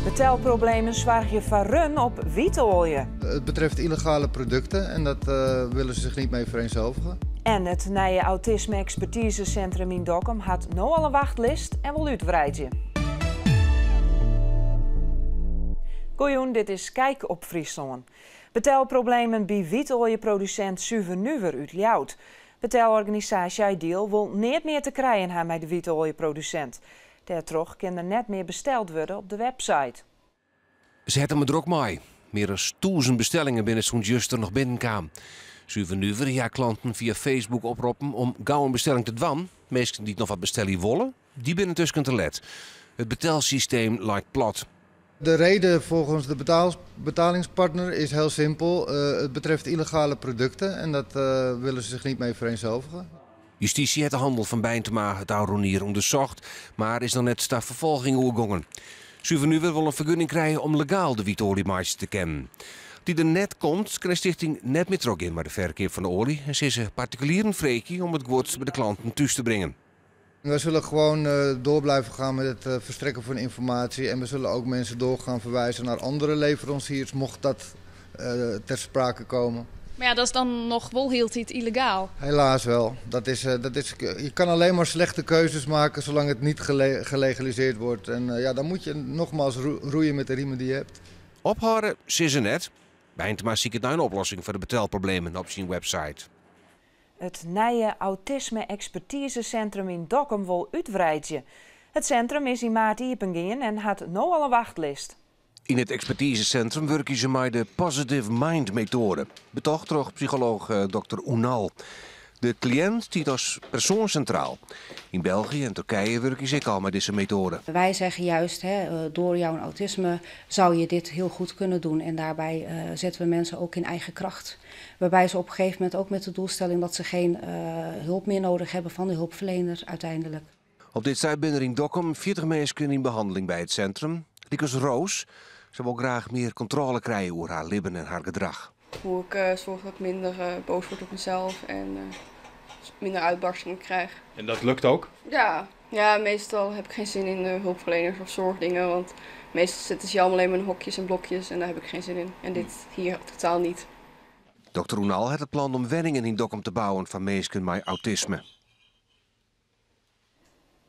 Betelproblemen zwaar je van run op wietolie. Het betreft illegale producten en dat willen ze zich niet mee vereenzelvigen. En het nieuwe autisme-expertisecentrum in Dokkum had nu al een wachtlist en wil uitbreiden. Goeien, dit is Kijk op Friesland. Betelproblemen bij wietolieproducent Suver Nuwer uit Ljout. Betelorganisatie Ideal wil niet meer te krijgen hebben bij de wietolieproducent. Daardoor kan er net meer besteld worden op de website. Ze hebben me er ook mee. Meer dan 1000 bestellingen binnen zo'n juster nog binnenkam. Suver Nuwer ja klanten via Facebook oproepen om gauw een bestelling te doen. Mensen die nog wat bestellen willen, die binnen tussen te let. Het betelsysteem lijkt plat. De reden volgens de betalingspartner is heel simpel. Het betreft illegale producten en dat willen ze zich niet mee vereenzelvigen. Justitie heeft de handel van Bijntema het Auronier onderzocht, maar is dan net strafvervolging oergongen. Suver Nuwer wil een vergunning krijgen om legaal de wietoliemarkt te kennen. Die er net komt, kan de stichting net meer trok in bij de verkeer van de olie en ze is een particuliere freakie om het goed bij de klanten thuis te brengen. We zullen gewoon door blijven gaan met het verstrekken van informatie en we zullen ook mensen door gaan verwijzen naar andere leveranciers, mocht dat ter sprake komen. Maar ja, dat is dan nog wel heel iets illegaal. Helaas wel. Je kan alleen maar slechte keuzes maken zolang het niet gelegaliseerd wordt. En dan moet je nogmaals roeien met de riemen die je hebt. Ophouden, ze net. Bijntema ziet het naar een oplossing voor de betelproblemen op zijn website. Het nieuwe autisme-expertisecentrum in Dokkum wil uitbreiden. Het centrum is in maart opengegaan en had nu al een wachtlist. In het expertisecentrum werken ze met de Positive Mind methode. Betocht door psycholoog Dr. Unal. De cliënt ziet als persoon centraal. In België en Turkije werken ze ook al met deze methode. Wij zeggen juist, door jouw autisme zou je dit heel goed kunnen doen. En daarbij zetten we mensen ook in eigen kracht. Waarbij ze op een gegeven moment ook met de doelstelling dat ze geen hulp meer nodig hebben van de hulpverlener uiteindelijk. Op dit tijd binnen in Dokkum 40 mensen in behandeling bij het centrum. Liekes Roos, ze wil graag meer controle krijgen over haar libben en haar gedrag. Hoe ik zorg dat ik minder boos word op mezelf en minder uitbarstingen krijg. En dat lukt ook? Ja, meestal heb ik geen zin in hulpverleners of zorgdingen, want meestal zitten ze allemaal alleen maar in hokjes en blokjes en daar heb ik geen zin in. En dit hier totaal niet. Dr. Unal had het plan om wenningen in Dokkum te bouwen van mensen met autisme.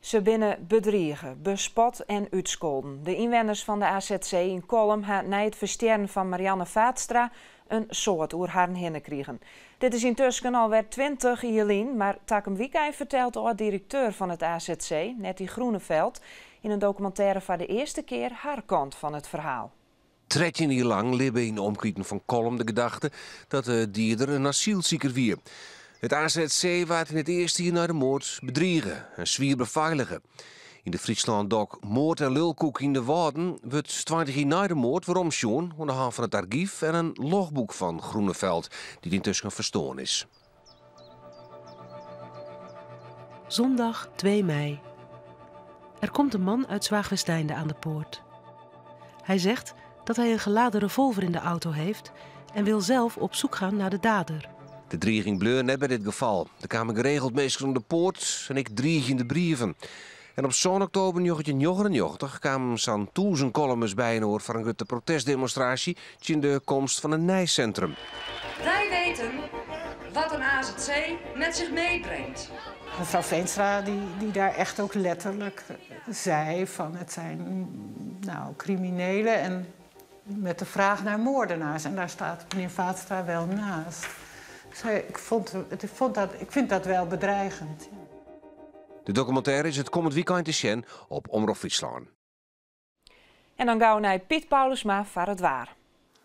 Ze binnen bedriegen, bespot en uitscholden. De inwoners van de AZC in Kolm hebben na het versterren van Marianne Vaatstra een soort oer haar hinnen kregen. Dit is intussen alweer 20 jaar, maar Takum Wiekijn vertelt de directeur van het AZC, Nettie Groeneveld, in een documentaire van de eerste keer haar kant van het verhaal. 13 jaar lang leven in de omkrieten van Kolm de gedachte dat de dierder een asielzieker wier. Het AZC waart in het eerste jaar naar de moord bedriegen en zwier beveiligen. In de Friesland-dok Moord en Lulkoek in de Waarden wordt 20 jaar na de moord waarom Sjoen aan de hand van het archief en een logboek van Groeneveld, die intussen verstoren is. Zondag 2 mei. Er komt een man uit Zwaagwesteinde aan de poort. Hij zegt dat hij een geladen revolver in de auto heeft en wil zelf op zoek gaan naar de dader. De dreiging bleur net bij dit geval. Er kwamen geregeld mensen om de poort en ik dreig in de brieven. En op zo'n oktober 1989 kwamen zo'n 1000 columns bijeen voor een grote protestdemonstratie in de komst van een nijcentrum. Wij weten wat een AZC met zich meebrengt. Mevrouw Veenstra die daar echt ook letterlijk zei van het zijn criminelen en met de vraag naar moordenaars. En daar staat meneer Vaatstra wel naast. Ik vind dat wel bedreigend. De documentaire is het komend weekend te zien op Omroep Friesland. En dan gaan we naar Piet Paulusma voor het waar.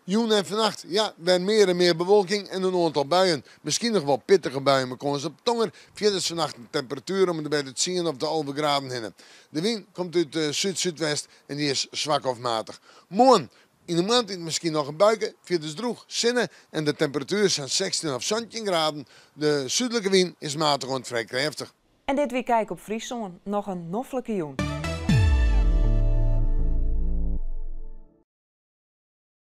Joen en vannacht, werd meer en meer bewolking en een aantal buien. Misschien nog wel pittige buien, maar komen ze op tonger. Via de vannacht een temperatuur om erbij te zien of de halve graden hinnen. De wind komt uit zuid-zuidwest en die is zwak of matig. Morgen in de maand is misschien nog een buien, via de droeg, zinnen en de temperatuur zijn 16 of 17 graden. De zuidelijke wind is matig en vrij krachtig. En dit weer Kijk op Friesland, nog een noffelijke joen.